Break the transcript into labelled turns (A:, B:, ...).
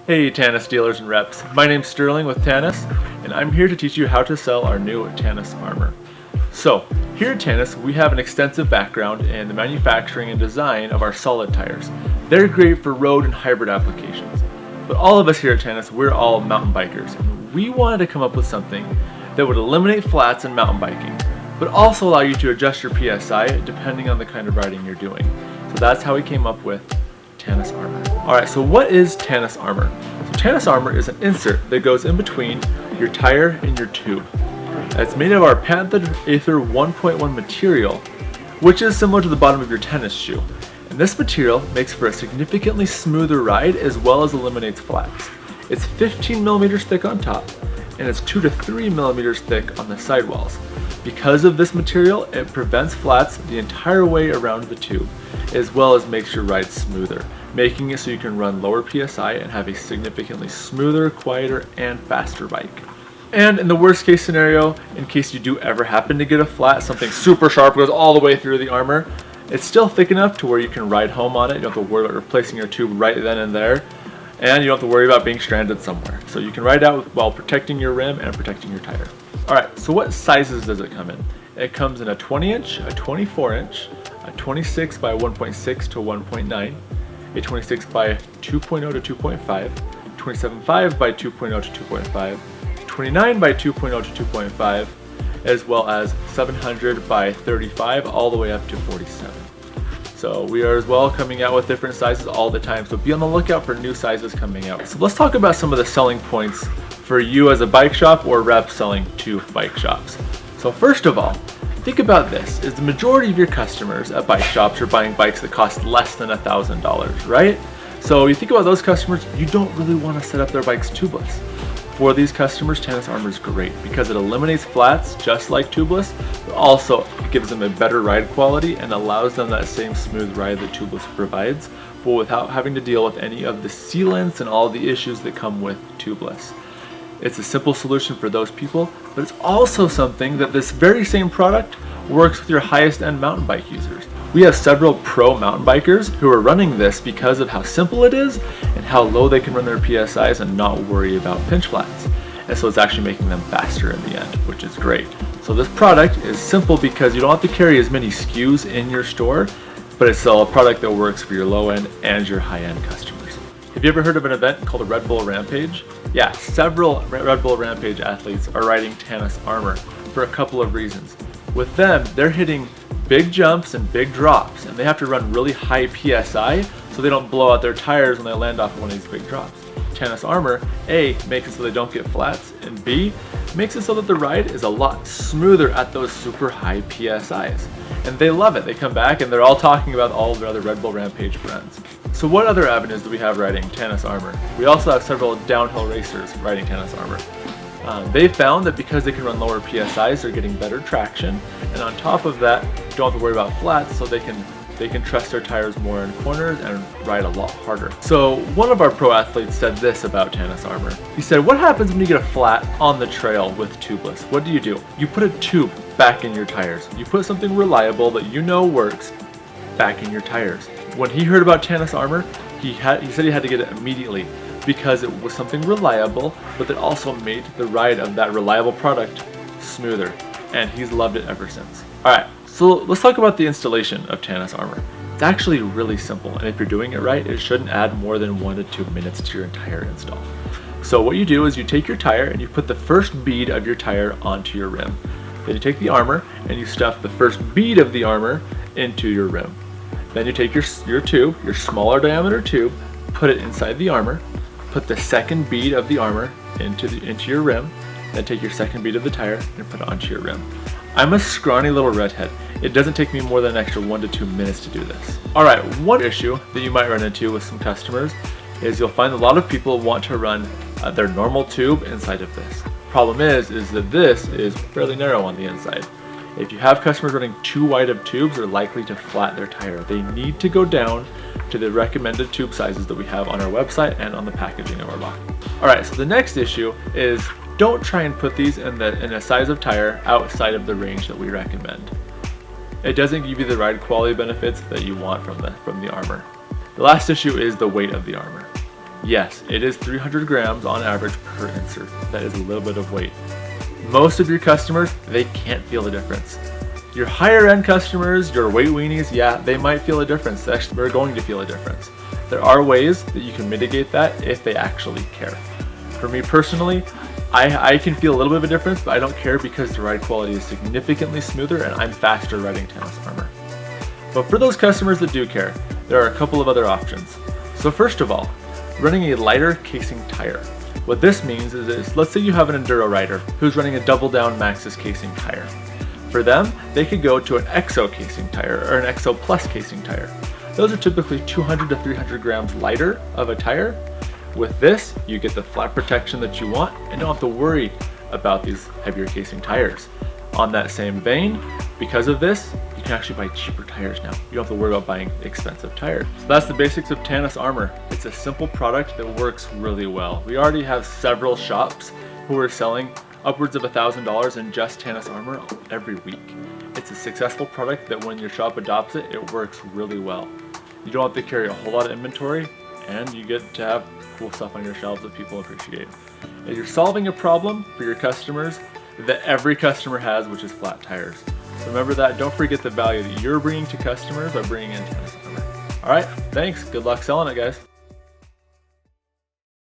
A: Hey Tannus dealers and reps, my name's Sterling with Tannus, and I'm here to teach you how to sell our new Tannus Armour. So, here at Tannus, we have an extensive background in the manufacturing and design of our solid tires. They're great for road and hybrid applications. But all of us here at Tannus, we're all mountain bikers, and we wanted to come up with something that would eliminate flats in mountain biking, but also allow you to adjust your PSI depending on the kind of riding you're doing. So that's how we came up with Tannus Armour. Alright, so what is Tannus Armour? So Tannus Armour is an insert that goes in between your tire and your tube. It's made of our patented Aether 1.1 material, which is similar to the bottom of your tennis shoe. And this material makes for a significantly smoother ride as well as eliminates flats. It's 15 millimeters thick on top, and it's 2 to 3 millimeters thick on the sidewalls. Because of this material, it prevents flats the entire way around the tube, as well as makes your ride smoother, making it so you can run lower PSI and have a significantly smoother, quieter, and faster bike. And in the worst case scenario, in case you do ever happen to get a flat, something super sharp goes all the way through the armor, it's still thick enough to where you can ride home on it. You don't have to worry about replacing your tube right then and there, and you don't have to worry about being stranded somewhere. So you can ride out while protecting your rim and protecting your tire. Alright, so what sizes does it come in? It comes in a 20 inch, a 24 inch, a 26 by 1.6 to 1.9, a 26 by 2.0 to 2.5, 27.5 by 2.0 to 2.5, 29 by 2.0 to 2.5, as well as 700 by 35 all the way up to 47. So we are as well coming out with different sizes all the time, so be on the lookout for new sizes coming out. So let's talk about some of the selling points for you as a bike shop or rep selling to bike shops. So first of all, think about this, is the majority of your customers at bike shops are buying bikes that cost less than $1,000, right? So you think about those customers, you don't really want to set up their bikes tubeless. For these customers, Tannus Armour is great because it eliminates flats just like tubeless, but also it gives them a better ride quality and allows them that same smooth ride that tubeless provides, but without having to deal with any of the sealants and all the issues that come with tubeless. It's a simple solution for those people, but it's also something that this very same product works with your highest end mountain bike users. We have several pro mountain bikers who are running this because of how simple it is and how low they can run their PSIs and not worry about pinch flats. And so it's actually making them faster in the end, which is great. So this product is simple because you don't have to carry as many SKUs in your store, but it's still a product that works for your low end and your high end customers. Have you ever heard of an event called a Red Bull Rampage? Yeah, several Red Bull Rampage athletes are riding Tannus Armour for a couple of reasons. With them, they're hitting big jumps and big drops, and they have to run really high PSI so they don't blow out their tires when they land off one of these big drops. Tannus Armour, A, makes it so they don't get flats, and B, makes it so that the ride is a lot smoother at those super high PSIs. And they love it. They come back and they're all talking about all of their other Red Bull Rampage friends. So what other avenues do we have riding Tannus Armour? We also have several downhill racers riding Tannus Armour. They found that because they can run lower PSIs, they're getting better traction, and on top of that, don't have to worry about flats, so they can trust their tires more in corners and ride a lot harder. So one of our pro athletes said this about Tannus Armour. He said, what happens when you get a flat on the trail with tubeless? What do? You put a tube back in your tires. You put something reliable that you know works back in your tires. When he heard about Tannus Armour, he said he had to get it immediately because it was something reliable, but that also made the ride of that reliable product smoother, and he's loved it ever since. Alright, so let's talk about the installation of Tannus Armour. It's actually really simple, and if you're doing it right, it shouldn't add more than 1 to 2 minutes to your entire install. So what you do is you take your tire and you put the first bead of your tire onto your rim. Then you take the armor and you stuff the first bead of the armor into your rim. Then you take your tube, your smaller diameter tube, put it inside the armor, put the second bead of the armor into your rim, then take your second bead of the tire and put it onto your rim. I'm a scrawny little redhead. It doesn't take me more than an extra 1 to 2 minutes to do this. Alright, one issue that you might run into with some customers is you'll find a lot of people want to run their normal tube inside of this. Problem is that this is fairly narrow on the inside. If you have customers running too wide of tubes, they're likely to flat their tire. They need to go down to the recommended tube sizes that we have on our website and on the packaging of our box. Alright, so the next issue is don't try and put these in a size of tire outside of the range that we recommend. It doesn't give you the ride quality benefits that you want from the armor. The last issue is the weight of the armor. Yes, it is 300 grams on average per insert. That is a little bit of weight. Most of your customers, they can't feel the difference. Your higher end customers, your weight weenies, yeah, they might feel a difference. Actually, they're going to feel a difference. There are ways that you can mitigate that if they actually care. For me personally, I can feel a little bit of a difference, but I don't care because the ride quality is significantly smoother and I'm faster riding Tannus Armour. But for those customers that do care, there are a couple of other options. So first of all, running a lighter casing tire. What this means is let's say you have an enduro rider who's running a double down Maxxis casing tire. For them, they could go to an EXO casing tire or an EXO Plus casing tire. Those are typically 200 to 300 grams lighter of a tire. With this, you get the flat protection that you want and don't have to worry about these heavier casing tires. On that same vein, because of this, you can actually buy cheaper tires now. You don't have to worry about buying expensive tires. So that's the basics of Tannus Armour. It's a simple product that works really well. We already have several shops who are selling upwards of $1,000 in just Tannus Armour every week. It's a successful product that when your shop adopts it, it works really well. You don't have to carry a whole lot of inventory and you get to have cool stuff on your shelves that people appreciate. And you're solving a problem for your customers that every customer has, which is flat tires. Remember that. Don't forget the value that you're bringing to customers by bringing in Tannus Armour. All right, thanks. Good luck selling it, guys.